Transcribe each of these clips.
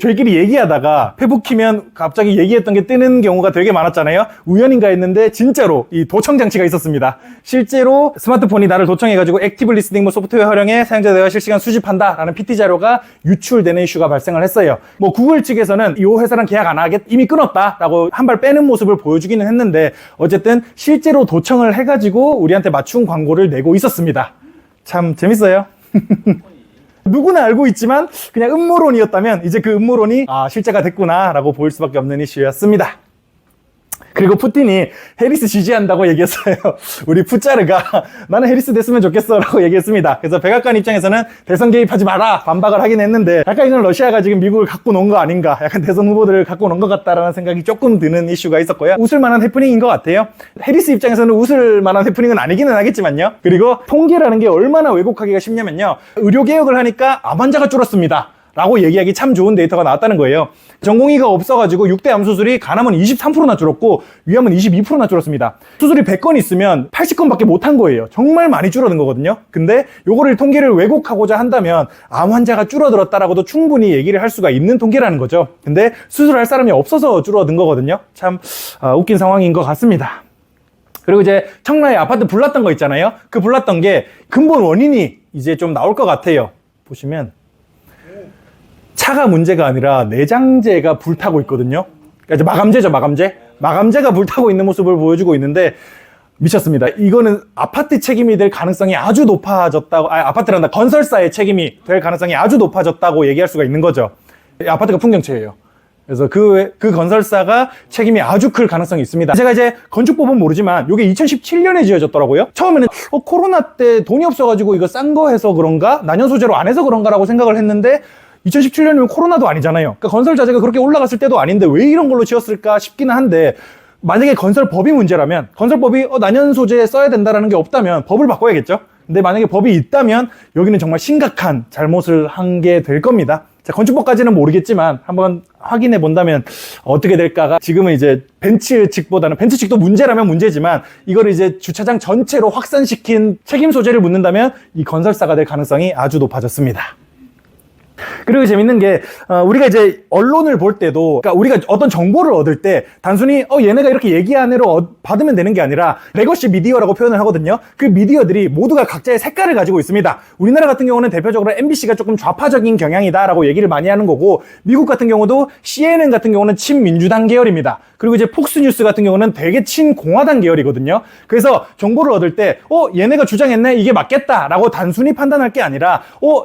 저희끼리 얘기하다가 페북 키면 갑자기 얘기했던 게 뜨는 경우가 되게 많았잖아요. 우연인가 했는데 진짜로 이 도청 장치가 있었습니다. 실제로 스마트폰이 나를 도청해가지고 액티브 리스닝 소프트웨어 활용해 사용자 대화 실시간 수집한다 라는 PT 자료가 유출되는 이슈가 발생을 했어요. 뭐 구글 측에서는 이 회사랑 계약 안 하겠, 이미 끊었다 라고 한 발 빼는 모습을 보여주기는 했는데 어쨌든 실제로 도청을 해가지고 우리한테 맞춤 광고를 내고 있었습니다. 참 재밌어요. 누구나 알고 있지만 그냥 음모론이었다면 이제 그 음모론이 실제가 됐구나 라고 보일 수밖에 없는 이슈였습니다. 그리고 푸틴이 해리스 지지한다고 얘기했어요. 우리 푸짜르가 나는 해리스 됐으면 좋겠어 라고 얘기했습니다. 그래서 백악관 입장에서는 대선 개입하지 마라 반박을 하긴 했는데 약간 이건 러시아가 지금 미국을 갖고 놓은 거 아닌가, 약간 대선 후보들을 갖고 놓은 것 같다라는 생각이 조금 드는 이슈가 있었고요. 웃을 만한 해프닝인 것 같아요. 해리스 입장에서는 웃을 만한 해프닝은 아니기는 하겠지만요. 그리고 통계라는 게 얼마나 왜곡하기가 쉽냐면요, 의료개혁을 하니까 암 환자가 줄었습니다 라고 얘기하기 참 좋은 데이터가 나왔다는 거예요. 전공의가 없어가지고 6대 암 수술이 간암은 23%나 줄었고 위암은 22%나 줄었습니다. 수술이 100건 있으면 80건밖에 못한 거예요. 정말 많이 줄어든 거거든요. 근데 요거를 통계를 왜곡하고자 한다면 암 환자가 줄어들었다라고도 충분히 얘기를 할 수가 있는 통계라는 거죠. 근데 수술할 사람이 없어서 줄어든 거거든요. 참 웃긴 상황인 것 같습니다. 그리고 이제 청라에 아파트 불났던 거 있잖아요. 그 불났던 게 근본 원인이 이제 좀 나올 것 같아요. 보시면 차가 문제가 아니라 내장재가 불타고 있거든요. 그러니까 이제 마감재죠, 마감재. 마감재가 불타고 있는 모습을 보여주고 있는데 미쳤습니다. 이거는 아파트 책임이 될 가능성이 아주 높아졌다고, 아파트란다, 건설사의 책임이 될 가능성이 아주 높아졌다고 얘기할 수가 있는 거죠. 아파트가 풍경채예요. 그래서 그 건설사가 책임이 아주 클 가능성이 있습니다. 제가 이제 건축법은 모르지만 이게 2017년에 지어졌더라고요. 처음에는 코로나 때 돈이 없어가지고 이거 싼 거 해서 그런가? 난연 소재로 안 해서 그런가라고 생각을 했는데 2017년이면 코로나도 아니잖아요. 그러니까 건설 자재가 그렇게 올라갔을 때도 아닌데 왜 이런 걸로 지었을까 싶기는 한데, 만약에 건설법이 문제라면, 건설법이 난연 소재 써야 된다라는 게 없다면 법을 바꿔야겠죠. 근데 만약에 법이 있다면 여기는 정말 심각한 잘못을 한 게 될 겁니다. 자, 건축법까지는 모르겠지만 한번 확인해 본다면 어떻게 될까가, 지금은 이제 벤츠 측보다는, 벤츠 측도 문제라면 문제지만 이거를 이제 주차장 전체로 확산시킨 책임 소재를 묻는다면 이 건설사가 될 가능성이 아주 높아졌습니다. 그리고 재밌는 게 우리가 이제 언론을 볼 때도, 그러니까 우리가 어떤 정보를 얻을 때 단순히 얘네가 이렇게 얘기한 대로 받으면 되는 게 아니라 레거시 미디어라고 표현을 하거든요. 그 미디어들이 모두가 각자의 색깔을 가지고 있습니다. 우리나라 같은 경우는 대표적으로 MBC가 조금 좌파적인 경향이다 라고 얘기를 많이 하는 거고, 미국 같은 경우도 CNN 같은 경우는 친민주당 계열입니다. 그리고 이제 폭스뉴스 같은 경우는 되게 친공화당 계열이거든요. 그래서 정보를 얻을 때 얘네가 주장했네, 이게 맞겠다 라고 단순히 판단할 게 아니라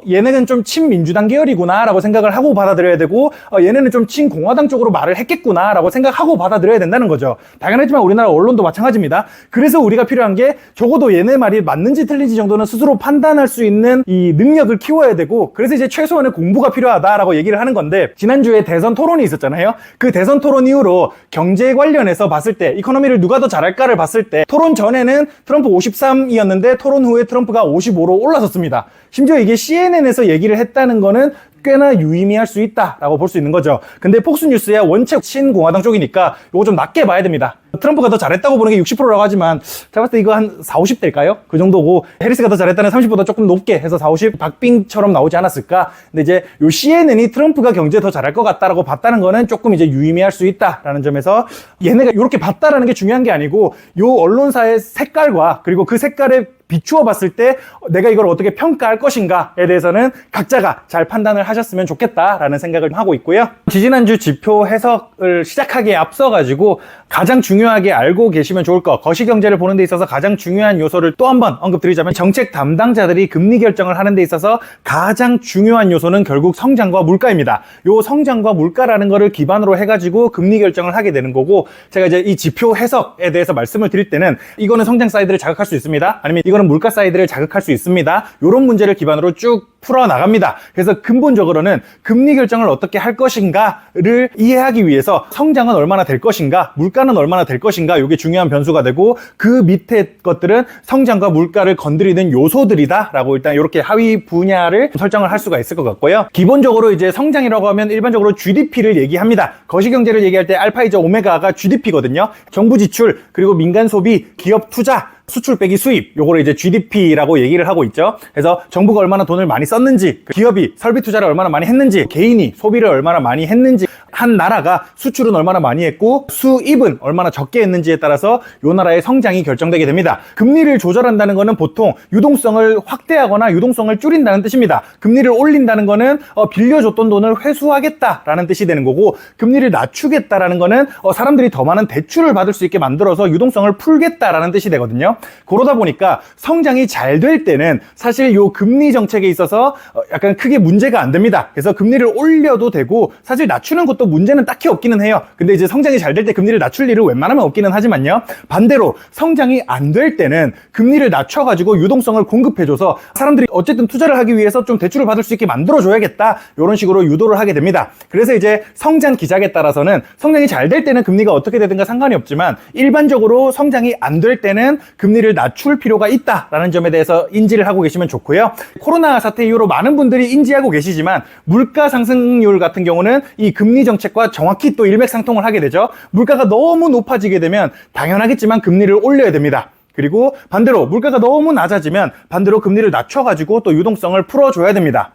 얘네는 좀 친민주당 계열이구나 라고 생각을 하고 받아들여야 되고, 얘네는 좀 친공화당 쪽으로 말을 했겠구나 라고 생각하고 받아들여야 된다는 거죠. 당연하지만 우리나라 언론도 마찬가지입니다. 그래서 우리가 필요한 게 적어도 얘네 말이 맞는지 틀린지 정도는 스스로 판단할 수 있는 이 능력을 키워야 되고, 그래서 이제 최소한의 공부가 필요하다라고 얘기를 하는 건데, 지난주에 대선 토론이 있었잖아요. 그 대선 토론 이후로 경제 관련해서 봤을 때, 이코노미를 누가 더 잘할까를 봤을 때, 토론 전에는 트럼프 53이었는데 토론 후에 트럼프가 55로 올라섰습니다. 심지어 이게 CNN에서 얘기를 했다는 거는 꽤나 유의미할 수 있다라고 볼 수 있는 거죠. 근데 폭스뉴스야 원체 친공화당 쪽이니까 이거 좀 낮게 봐야 됩니다. 트럼프가 더 잘했다고 보는 게 60%라고 하지만 제가 봤을 때 이거 한 40, 50대일까요? 그 정도고, 해리스가 더 잘했다는 30보다 조금 높게 해서 40, 50 박빙처럼 나오지 않았을까? 근데 이제 요 CNN이 트럼프가 경제 더 잘할 것 같다라고 봤다는 거는 조금 이제 유의미할 수 있다라는 점에서 얘네가 이렇게 봤다라는 게 중요한 게 아니고, 요 언론사의 색깔과 그리고 그 색깔에 비추어 봤을 때 내가 이걸 어떻게 평가할 것인가에 대해서는 각자가 잘 판단을 하셨으면 좋겠다라는 생각을 하고 있고요. 지지난주 지표 해석을 시작하기에 앞서가지고 가장 중요하게 알고 계시면 좋을 거, 거시경제를 보는 데 있어서 가장 중요한 요소를 또 한 번 언급드리자면, 정책 담당자들이 금리 결정을 하는 데 있어서 가장 중요한 요소는 결국 성장과 물가입니다. 요 성장과 물가라는 거를 기반으로 해가지고 금리 결정을 하게 되는 거고, 제가 이제 이 지표 해석에 대해서 말씀을 드릴 때는 이거는 성장 사이드를 자극할 수 있습니다, 아니면 이거는 물가 사이드를 자극할 수 있습니다, 요런 문제를 기반으로 쭉 풀어나갑니다. 그래서 근본적으로는 금리 결정을 어떻게 할 것인가를 이해하기 위해서 성장은 얼마나 될 것인가, 물가는 얼마나 될 것인가, 이게 중요한 변수가 되고, 그 밑에 것들은 성장과 물가를 건드리는 요소들이다 라고 일단 이렇게 하위 분야를 설정을 할 수가 있을 것 같고요. 기본적으로 이제 성장이라고 하면 일반적으로 GDP를 얘기합니다. 거시경제를 얘기할 때 알파이자 오메가가 GDP거든요. 정부 지출, 그리고 민간 소비, 기업 투자, 수출 빼기 수입, 요거를 이제 GDP라고 얘기를 하고 있죠. 그래서 정부가 얼마나 돈을 많이 썼는지, 기업이 설비 투자를 얼마나 많이 했는지, 개인이 소비를 얼마나 많이 했는지, 한 나라가 수출은 얼마나 많이 했고 수입은 얼마나 적게 했는지에 따라서 요 나라의 성장이 결정되게 됩니다. 금리를 조절한다는 거는 보통 유동성을 확대하거나 유동성을 줄인다는 뜻입니다. 금리를 올린다는 거는 빌려줬던 돈을 회수하겠다라는 뜻이 되는 거고, 금리를 낮추겠다라는 거는 사람들이 더 많은 대출을 받을 수 있게 만들어서 유동성을 풀겠다라는 뜻이 되거든요. 그러다 보니까 성장이 잘 될 때는 사실 요 금리 정책에 있어서 약간 크게 문제가 안 됩니다. 그래서 금리를 올려도 되고 사실 낮추는 것도 문제는 딱히 없기는 해요. 근데 이제 성장이 잘 될 때 금리를 낮출 일은 웬만하면 없기는 하지만요. 반대로 성장이 안 될 때는 금리를 낮춰가지고 유동성을 공급해줘서 사람들이 어쨌든 투자를 하기 위해서 좀 대출을 받을 수 있게 만들어줘야겠다, 이런 식으로 유도를 하게 됩니다. 그래서 이제 성장 기작에 따라서는 성장이 잘 될 때는 금리가 어떻게 되든가 상관이 없지만 일반적으로 성장이 안 될 때는 금리를 낮출 필요가 있다라는 점에 대해서 인지를 하고 계시면 좋고요. 코로나 사태 이후로 많은 분들이 인지하고 계시지만 물가 상승률 같은 경우는 이 금리 정책과 정확히 또 일맥상통을 하게 되죠. 물가가 너무 높아지게 되면 당연하겠지만 금리를 올려야 됩니다. 그리고 반대로 물가가 너무 낮아지면 반대로 금리를 낮춰가지고 또 유동성을 풀어줘야 됩니다.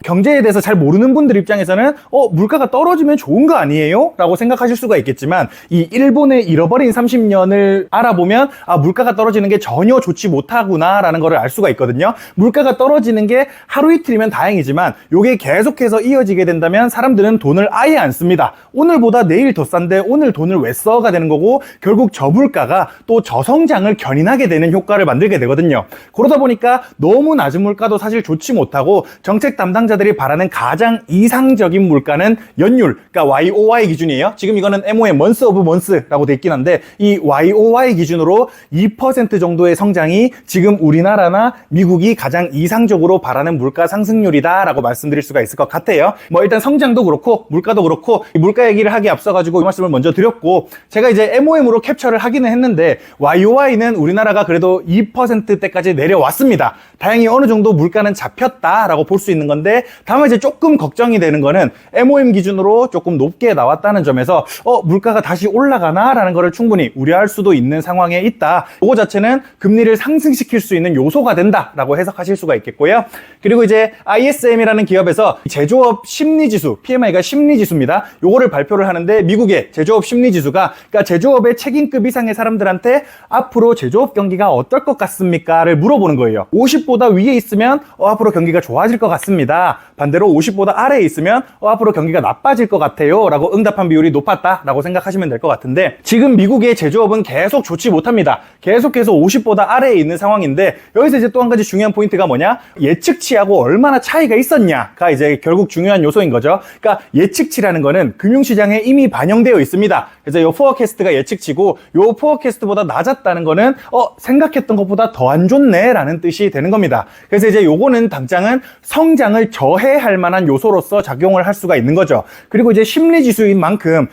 경제에 대해서 잘 모르는 분들 입장에서는 물가가 떨어지면 좋은 거 아니에요? 라고 생각하실 수가 있겠지만 이 일본의 잃어버린 30년을 알아보면 물가가 떨어지는 게 전혀 좋지 못하구나 라는 거를 알 수가 있거든요. 물가가 떨어지는 게 하루 이틀이면 다행이지만 이게 계속해서 이어지게 된다면 사람들은 돈을 아예 안 씁니다. 오늘보다 내일 더 싼데 오늘 돈을 왜 써가 되는 거고, 결국 저물가가 또 저성장을 견인하게 되는 효과를 만들게 되거든요. 그러다 보니까 너무 낮은 물가도 사실 좋지 못하고 정책 담당자들이 바라는 가장 이상적인 물가는 연율, 그러니까 YOY 기준이에요. 지금 이거는 MOM, Months of Months라고 돼 있긴 한데 이 YOY 기준으로 2% 정도의 성장이 지금 우리나라나 미국이 가장 이상적으로 바라는 물가 상승률이다라고 말씀드릴 수가 있을 것 같아요. 일단 성장도 그렇고 물가도 그렇고 물가 얘기를 하기에 앞서가지고 이 말씀을 먼저 드렸고, 제가 이제 MOM으로 캡처를 하기는 했는데 YOY는 우리나라가 그래도 2%대까지 내려왔습니다. 다행히 어느 정도 물가는 잡혔다라고 볼 수 있는 건데, 다만 이제 조금 걱정이 되는 거는 MOM 기준으로 조금 높게 나왔다는 점에서 물가가 다시 올라가나? 라는 거를 충분히 우려할 수도 있는 상황에 있다. 이거 자체는 금리를 상승시킬 수 있는 요소가 된다라고 해석하실 수가 있겠고요. 그리고 이제 ISM이라는 기업에서 제조업 심리지수, PMI가 심리지수입니다. 요거를 발표를 하는데 미국의 제조업 심리지수가, 그러니까 제조업의 책임급 이상의 사람들한테 앞으로 제조업 경기가 어떨 것 같습니까?를 물어보는 거예요. 50보다 위에 있으면 앞으로 경기가 좋아질 것 같습니다. 반대로 50보다 아래에 있으면 앞으로 경기가 나빠질 것 같아요 라고 응답한 비율이 높았다라고 생각하시면 될 것 같은데, 지금 미국의 제조업은 계속 좋지 못합니다. 계속해서 50보다 아래에 있는 상황인데, 여기서 이제 또 한 가지 중요한 포인트가 뭐냐, 예측치하고 얼마나 차이가 있었냐가 이제 결국 중요한 요소인 거죠. 그러니까 예측치라는 거는 금융시장에 이미 반영되어 있습니다. 그래서 요 포어캐스트가 예측치고 요 포어캐스트보다 낮았다는 거는 생각했던 것보다 더 안 좋네 라는 뜻이 되는 겁니다. 그래서 이제 요거는 당장은 성장을 저해할 만한 요소로서 작용을 할 수가 있는 거죠. 그리고 이제 심리지수인 만큼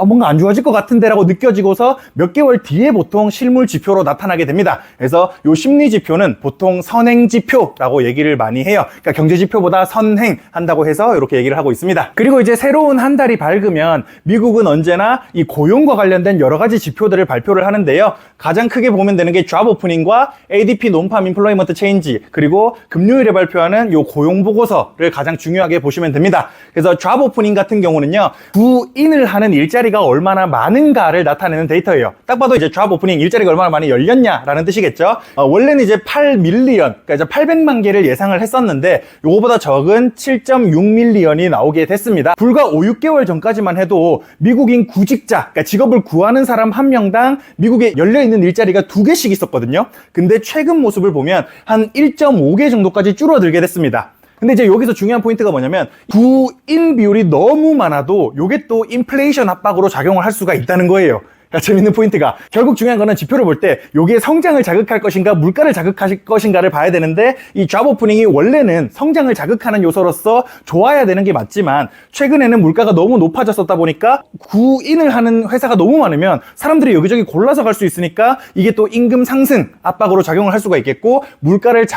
뭔가 안 좋아질 것 같은데 라고 느껴지고서 몇 개월 뒤에 보통 실물 지표로 나타나게 됩니다. 그래서 요 심리지표는 보통 선행지표라고 얘기를 많이 해요. 그러니까 경제지표보다 선행한다고 해서 이렇게 얘기를 하고 있습니다. 그리고 이제 새로운 한 달이 밝으면 미국은 언제나 이 고용과 관련된 여러 가지 지표들을 발표를 하는데요. 가장 크게 보면 되는 게 잡 오프닝과 ADP 논팜 임플로이먼트 체인지, 그리고 금요일에 발표하는 요 고용 보고서를 가장 중요하게 보시면 됩니다. 그래서 잡 오프닝 같은 경우는요, 구인을 하는 일자리가 얼마나 많은가를 나타내는 데이터예요. 딱 봐도 이제 잡 오프닝 일자리가 얼마나 많이 열렸냐라는 뜻이겠죠. 원래는 이제 8밀리언, 그러니까 이제 800만 개를 예상을 했었는데 요거보다 적은 7.6밀리언이 나오게 됐습니다. 불과 5, 6개월 전까지만 해도 미국인 구직자, 그러니까 직업을 구하는 사람 한 명당 미국에 열려있는 일자리가 2개씩 있었거든요. 근데 최근 모습을 보면 한 1.5개 정도까지 줄어들게 됐습니다. 근데 이제 여기서 중요한 포인트가 뭐냐면, 구인 비율이 너무 많아도 요게 또 인플레이션 압박으로 작용을 할 수가 있다는 거예요. 재밌는 포인트가, 결국 중요한 거는 지표를 볼 때 요게 성장을 자극할 것인가 물가를 자극할 것인가를 봐야 되는데, 이 잡 오프닝이 원래는 성장을 자극하는 요소로서 좋아야 되는 게 맞지만 최근에는 물가가 너무 높아졌었다 보니까 구인을 하는 회사가 너무 많으면 사람들이 여기저기 골라서 갈 수 있으니까 이게 또 임금 상승 압박으로 작용을 할 수가 있겠고, 물가를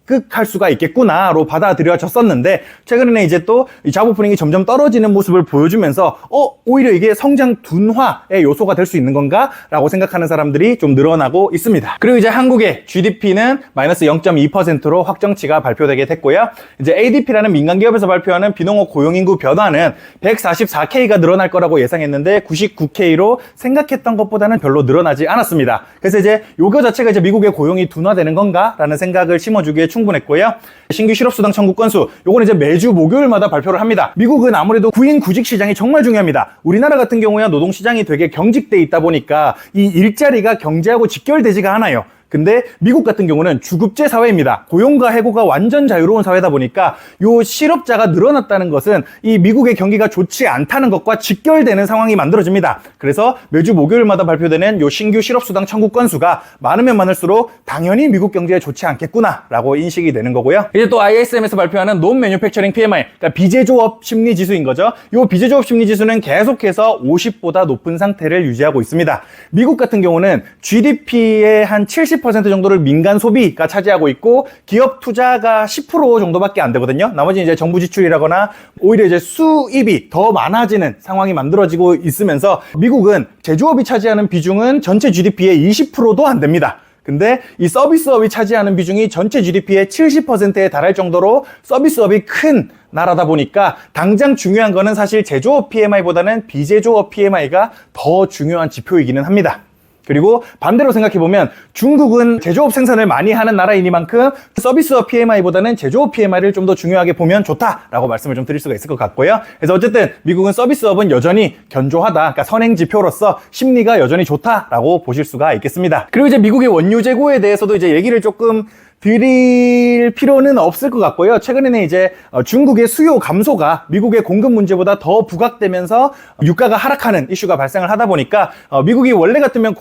적극할 수가 있겠구나로 받아들여졌었는데 최근에는 이제 또 이 잡 오프닝이 점점 떨어지는 모습을 보여주면서 오히려 이게 성장 둔화의 요소가 될 수 있는 건가? 라고 생각하는 사람들이 좀 늘어나고 있습니다. 그리고 이제 한국의 GDP는 마이너스 0.2%로 확정치가 발표되게 됐고요. 이제 ADP라는 민간 기업에서 발표하는 비농업 고용인구 변화는 144K가 늘어날 거라고 예상했는데 99K로 생각했던 것보다는 별로 늘어나지 않았습니다. 그래서 이제 요거 자체가 이제 미국의 고용이 둔화되는 건가? 라는 생각을 심어주기에 충분했고요. 신규 실업수당 청구 건수, 요거는 이제 매주 목요일마다 발표를 합니다. 미국은 아무래도 구인 구직 시장이 정말 중요합니다. 우리나라 같은 경우야 노동시장이 되게 경직돼 있다 보니까 이 일자리가 경제하고 직결되지가 않아요. 근데 미국 같은 경우는 주급제 사회입니다. 고용과 해고가 완전 자유로운 사회다 보니까 요 실업자가 늘어났다는 것은 이 미국의 경기가 좋지 않다는 것과 직결되는 상황이 만들어집니다. 그래서 매주 목요일마다 발표되는 요 신규 실업수당 청구 건수가 많으면 많을수록 당연히 미국 경제에 좋지 않겠구나라고 인식이 되는 거고요. 이제 또 ISM에서 발표하는 Non-Manufacturing PMI, 그러니까 비제조업 심리 지수인 거죠. 요 비제조업 심리 지수는 계속해서 50보다 높은 상태를 유지하고 있습니다. 미국 같은 경우는 GDP의 한 70% 정도를 민간 소비가 차지하고 있고 기업 투자가 10% 정도밖에 안 되거든요. 나머지는 이제 정부 지출이라거나 오히려 이제 수입이 더 많아지는 상황이 만들어지고 있으면서 미국은 제조업이 차지하는 비중은 전체 GDP의 20%도 안 됩니다. 근데 이 서비스업이 차지하는 비중이 전체 GDP의 70%에 달할 정도로 서비스업이 큰 나라다 보니까 당장 중요한 거는 사실 제조업 PMI보다는 비제조업 PMI가 더 중요한 지표이기는 합니다. 그리고 반대로 생각해보면 중국은 제조업 생산을 많이 하는 나라이니만큼 서비스업 PMI보다는 제조업 PMI를 좀 더 중요하게 보면 좋다라고 말씀을 좀 드릴 수가 있을 것 같고요. 그래서 어쨌든 미국은 서비스업은 여전히 견조하다, 그러니까 선행지표로서 심리가 여전히 좋다라고 보실 수가 있겠습니다. 그리고 이제 미국의 원유 재고에 대해서도 이제 얘기를 조금 드릴 필요는 없을 것 같고요. 최근에는 이제 중국의 수요 감소가 미국의 공급 문제보다 더 부각되면서 유가가 하락하는 이슈가 발생을 하다 보니까 미국이 원래 같으면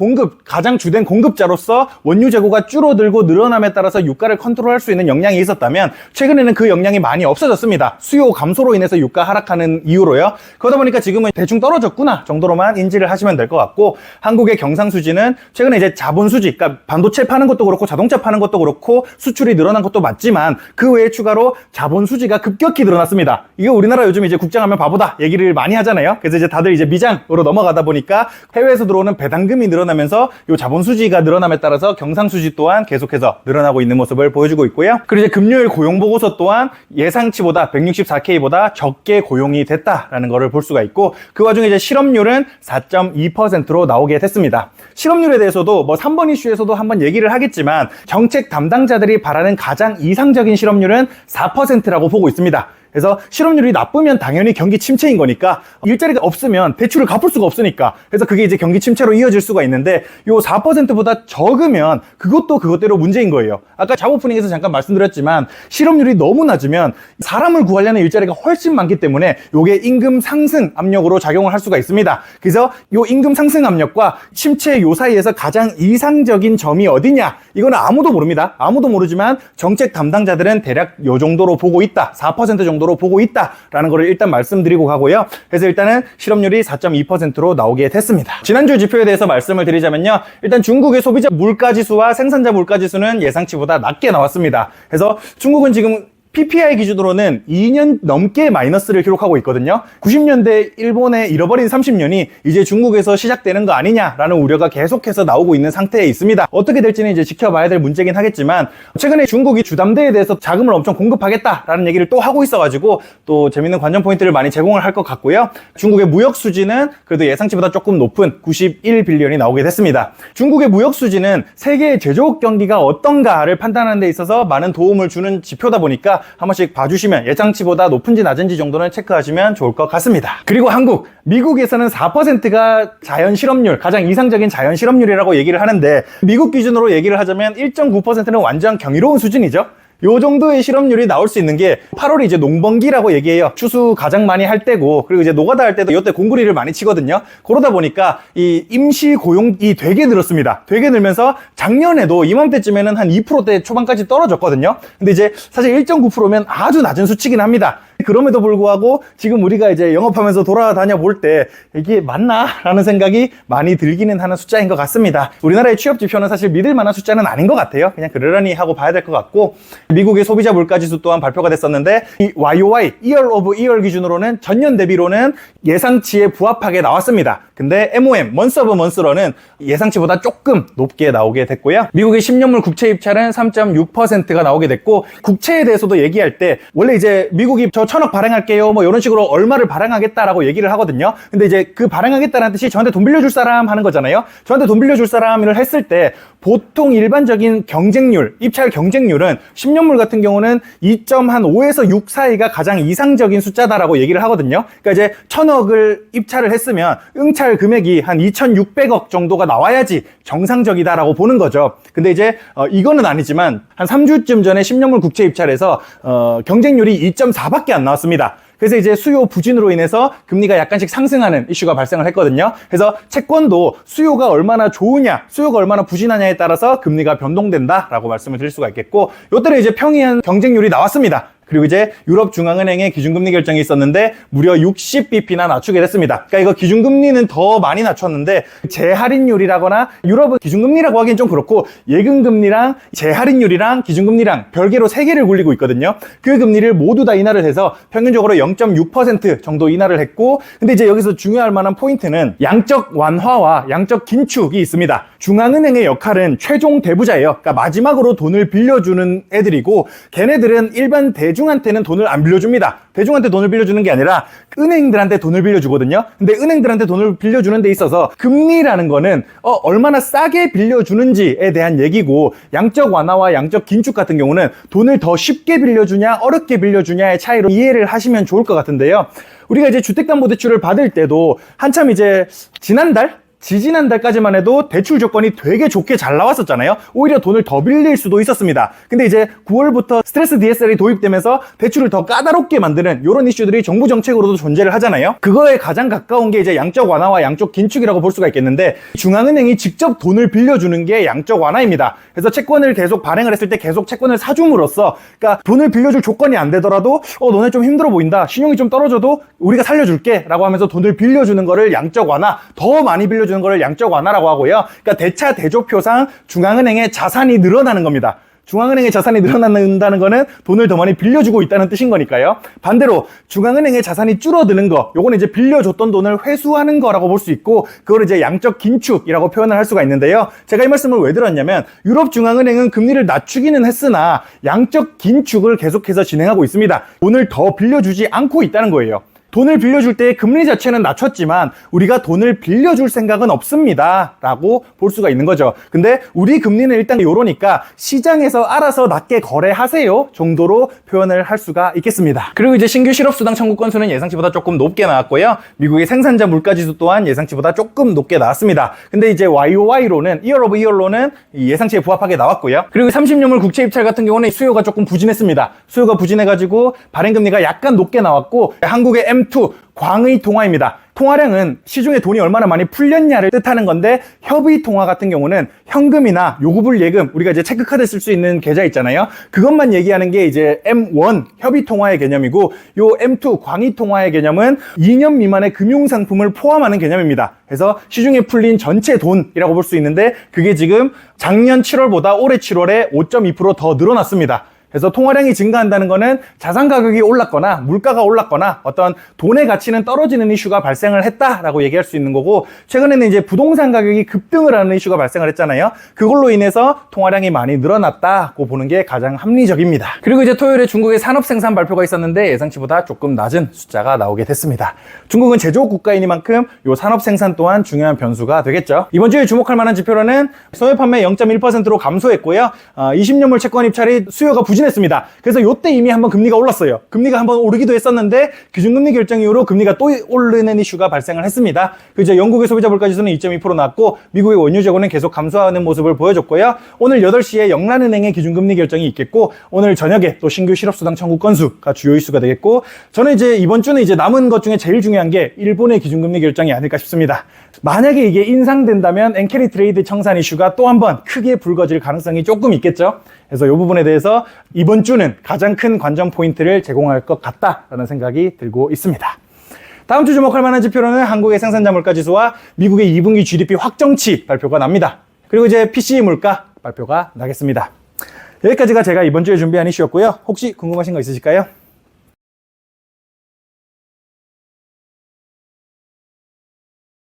가장 주된 공급자로서 원유 재고가 줄어들고 늘어남에 따라서 유가를 컨트롤할 수 있는 역량이 있었다면 최근에는 그 역량이 많이 없어졌습니다. 수요 감소로 인해서 유가 하락하는 이유로요. 그러다 보니까 지금은 대충 떨어졌구나 정도로만 인지를 하시면 될 것 같고, 한국의 경상수지는 최근에 이제 자본수지, 그러니까 반도체 파는 것도 그렇고 자동차 파는 것도 그렇고 수출이 늘어난 것도 맞지만 그 외에 추가로 자본 수지가 급격히 늘어났습니다. 이게 우리나라 요즘 이제 국장하면 바보다 얘기를 많이 하잖아요. 그래서 이제 다들 이제 미장으로 넘어가다 보니까 해외에서 들어오는 배당금이 늘어나면서 요 자본 수지가 늘어남에 따라서 경상 수지 또한 계속해서 늘어나고 있는 모습을 보여주고 있고요. 그리고 이제 금요일 고용 보고서 또한 예상치보다 164K보다 적게 고용이 됐다라는 거를 볼 수가 있고, 그 와중에 이제 실업률은 4.2%로 나오게 됐습니다. 실업률에 대해서도 뭐 3번 이슈에서도 한번 얘기를 하겠지만 정책 담당자들이 바라는 가장 이상적인 실업률은 4%라고 보고 있습니다. 그래서 실업률이 나쁘면 당연히 경기 침체인 거니까, 일자리가 없으면 대출을 갚을 수가 없으니까, 그래서 그게 이제 경기 침체로 이어질 수가 있는데 요 4%보다 적으면 그것도 그것대로 문제인 거예요. 아까 잡 오프닝에서 잠깐 말씀드렸지만 실업률이 너무 낮으면 사람을 구하려는 일자리가 훨씬 많기 때문에 요게 임금 상승 압력으로 작용을 할 수가 있습니다. 그래서 요 임금 상승 압력과 침체 요 사이에서 가장 이상적인 점이 어디냐, 이거는 아무도 모릅니다. 아무도 모르지만 정책 담당자들은 대략 요 정도로 보고 있다, 4% 정도로 보고 있다라는 거를 일단 말씀드리고 가고요. 그래서 일단은 실업률이 4.2%로 나오게 됐습니다. 지난주 지표에 대해서 말씀을 드리자면요, 일단 중국의 소비자 물가지수와 생산자 물가지수는 예상치보다 낮게 나왔습니다. 그래서 중국은 지금 PPI 기준으로는 2년 넘게 마이너스를 기록하고 있거든요. 90년대 일본의 잃어버린 30년이 이제 중국에서 시작되는 거 아니냐라는 우려가 계속해서 나오고 있는 상태에 있습니다. 어떻게 될지는 이제 지켜봐야 될 문제긴 하겠지만, 최근에 중국이 주담대에 대해서 자금을 엄청 공급하겠다라는 얘기를 또 하고 있어가지고 또 재밌는 관전 포인트를 많이 제공을 할 것 같고요. 중국의 무역 수지는 그래도 예상치보다 조금 높은 91빌리언이 나오게 됐습니다. 중국의 무역 수지는 세계의 제조업 경기가 어떤가를 판단하는 데 있어서 많은 도움을 주는 지표다 보니까 한 번씩 봐주시면 예상치보다 높은지 낮은지 정도는 체크하시면 좋을 것 같습니다. 그리고 미국에서는 4%가 자연 실업률, 가장 이상적인 자연 실업률이라고 얘기를 하는데, 미국 기준으로 얘기를 하자면 1.9%는 완전 경이로운 수준이죠. 요 정도의 실업률이 나올 수 있는 게 8월이 이제 농번기라고 얘기해요. 추수 가장 많이 할 때고, 그리고 이제 노가다 할 때도 이때 공구리를 많이 치거든요. 그러다 보니까 이 임시 고용이 되게 늘었습니다. 되게 늘면서 작년에도 이맘때쯤에는 한 2%대 초반까지 떨어졌거든요. 근데 이제 사실 1.9%면 아주 낮은 수치긴 합니다. 그럼에도 불구하고 지금 우리가 이제 영업하면서 돌아다녀 볼 때 이게 맞나? 라는 생각이 많이 들기는 하는 숫자인 것 같습니다. 우리나라의 취업 지표는 사실 믿을 만한 숫자는 아닌 것 같아요. 그냥 그러려니 하고 봐야 될 것 같고, 미국의 소비자 물가지수 또한 발표가 됐었는데 이 YOY, Year of Year 기준으로는 전년 대비로는 예상치에 부합하게 나왔습니다. 근데 MOM, Month of Month로는 예상치보다 조금 높게 나오게 됐고요. 미국의 10년물 국채 입찰은 3.6%가 나오게 됐고, 국채에 대해서도 얘기할 때 원래 이제 미국이 저 1,000억 발행할게요 뭐 이런 식으로 얼마를 발행하겠다라고 얘기를 하거든요. 근데 이제 그 발행하겠다는 뜻이 저한테 돈 빌려줄 사람 하는 거잖아요. 저한테 돈 빌려줄 사람을 했을 때 보통 일반적인 경쟁률, 입찰 경쟁률은 10년물 같은 경우는 2.5에서 6 사이가 가장 이상적인 숫자다라고 얘기를 하거든요. 그러니까 이제 1,000억을 입찰을 했으면 응찰 금액이 한 2,600억 정도가 나와야지 정상적이다라고 보는 거죠. 근데 이제 이거는 아니지만 한 3주쯤 전에 10년물 국채 입찰에서 경쟁률이 2.4밖에 안 나왔습니다. 그래서 이제 수요 부진으로 인해서 금리가 약간씩 상승하는 이슈가 발생을 했거든요. 그래서 채권도 수요가 얼마나 좋으냐, 수요가 얼마나 부진하냐에 따라서 금리가 변동된다라고 말씀을 드릴 수가 있겠고, 요때는 이제 평이한 경쟁률이 나왔습니다. 그리고 이제 유럽중앙은행의 기준금리 결정이 있었는데 무려 60bp나 낮추게 됐습니다. 그러니까 이거 기준금리는 더 많이 낮췄는데 재할인율이라거나 유럽은 기준금리라고 하기엔 좀 그렇고 예금금리랑 재할인율이랑 기준금리랑 별개로 3개를 굴리고 있거든요. 그 금리를 모두 다 인하를 해서 평균적으로 0.6% 정도 인하를 했고, 근데 이제 여기서 중요할 만한 포인트는 양적 완화와 양적 긴축이 있습니다. 중앙은행의 역할은 최종 대부자예요. 그러니까 마지막으로 돈을 빌려주는 애들이고, 걔네들은 일반 대중한테는 돈을 안 빌려줍니다. 대중한테 돈을 빌려주는 게 아니라 은행들한테 돈을 빌려주거든요. 근데 은행들한테 돈을 빌려주는 데 있어서 금리라는 거는 얼마나 싸게 빌려주는지에 대한 얘기고, 양적 완화와 양적 긴축 같은 경우는 돈을 더 쉽게 빌려주냐 어렵게 빌려주냐의 차이로 이해를 하시면 좋을 것 같은데요. 우리가 이제 주택담보대출을 받을 때도 한참 이제 지지난달까지만 해도 대출 조건이 되게 좋게 잘 나왔었잖아요. 오히려 돈을 더 빌릴 수도 있었습니다. 근데 이제 9월부터 스트레스 DSR이 도입되면서 대출을 더 까다롭게 만드는 이런 이슈들이 정부 정책으로도 존재를 하잖아요. 그거에 가장 가까운 게 이제 양적 완화와 양적 긴축이라고 볼 수가 있겠는데, 중앙은행이 직접 돈을 빌려주는 게 양적 완화입니다. 그래서 채권을 계속 발행을 했을 때 계속 채권을 사줌으로써, 그러니까 돈을 빌려줄 조건이 안 되더라도 너네 좀 힘들어 보인다, 신용이 좀 떨어져도 우리가 살려줄게 라고 하면서 돈을 빌려주는 거를 양적 완화, 더 많이 빌려주는 거를 양적 완화라고 하고요. 그러니까 대차 대조표상 중앙은행의 자산이 늘어나는 겁니다. 중앙은행의 자산이 늘어난다는 거는 돈을 더 많이 빌려주고 있다는 뜻인 거니까요. 반대로 중앙은행의 자산이 줄어드는 거, 요거는 이제 빌려줬던 돈을 회수하는 거라고 볼 수 있고, 그걸 이제 양적 긴축이라고 표현을 할 수가 있는데요. 제가 이 말씀을 왜 드렸냐면, 유럽 중앙은행은 금리를 낮추기는 했으나 양적 긴축을 계속해서 진행하고 있습니다. 돈을 더 빌려주지 않고 있다는 거예요. 돈을 빌려줄 때 금리 자체는 낮췄지만 우리가 돈을 빌려줄 생각은 없습니다 라고 볼 수가 있는 거죠. 근데 우리 금리는 일단 요러니까 시장에서 알아서 낮게 거래하세요 정도로 표현을 할 수가 있겠습니다. 그리고 이제 신규 실업수당 청구 건수는 예상치보다 조금 높게 나왔고요. 미국의 생산자 물가지수 또한 예상치보다 조금 높게 나왔습니다. 근데 이제 YOY로는, Year of Year로는 예상치에 부합하게 나왔고요. 그리고 30년물 국채 입찰 같은 경우는 수요가 조금 부진했습니다. 수요가 부진해가지고 발행금리가 약간 높게 나왔고, 한국의 M2 광의 통화입니다. 통화량은 시중에 돈이 얼마나 많이 풀렸냐를 뜻하는 건데, 협의 통화 같은 경우는 현금이나 요구불 예금, 우리가 이제 체크카드 쓸 수 있는 계좌 있잖아요. 그것만 얘기하는 게 이제 M1 협의 통화의 개념이고, 요 M2 광의 통화의 개념은 2년 미만의 금융상품을 포함하는 개념입니다. 그래서 시중에 풀린 전체 돈이라고 볼 수 있는데, 그게 지금 작년 7월보다 올해 7월에 5.2% 더 늘어났습니다. 그래서 통화량이 증가한다는 거는 자산 가격이 올랐거나 물가가 올랐거나 어떤 돈의 가치는 떨어지는 이슈가 발생을 했다라고 얘기할 수 있는 거고, 최근에는 이제 부동산 가격이 급등을 하는 이슈가 발생을 했잖아요. 그걸로 인해서 통화량이 많이 늘어났다고 보는 게 가장 합리적입니다. 그리고 이제 토요일에 중국의 산업 생산 발표가 있었는데 예상치보다 조금 낮은 숫자가 나오게 됐습니다. 중국은 제조업 국가이니만큼 이 산업 생산 또한 중요한 변수가 되겠죠. 이번 주에 주목할 만한 지표로는 소매 판매 0.1%로 감소했고요. 20년물 채권 입찰이 수요가 부진했습니다. 그래서 이때 이미 한번 금리가 올랐어요. 금리가 한번 오르기도 했었는데 기준금리 결정 이후로 금리가 또 오르는 이슈가 발생을 했습니다. 그리고 영국의 소비자 물가지수는 2.2% 났고, 미국의 원유 재고는 계속 감소하는 모습을 보여줬고요. 오늘 8시에 영란은행의 기준금리 결정이 있겠고, 오늘 저녁에 또 신규 실업수당 청구 건수가 주요 이슈가 되겠고, 저는 이제 이번 주는 이제 남은 것 중에 제일 중요한 게 일본의 기준금리 결정이 아닐까 싶습니다. 만약에 이게 인상된다면 엔캐리 트레이드 청산 이슈가 또 한 번 크게 불거질 가능성이 조금 있겠죠. 그래서 이 부분에 대해서 이번 주는 가장 큰 관전 포인트를 제공할 것 같다라는 생각이 들고 있습니다. 다음 주 주목할 만한 지표로는 한국의 생산자 물가 지수와 미국의 2분기 GDP 확정치 발표가 납니다. 그리고 이제 PCE 물가 발표가 나겠습니다. 여기까지가 제가 이번 주에 준비한 이슈였고요. 혹시 궁금하신 거 있으실까요?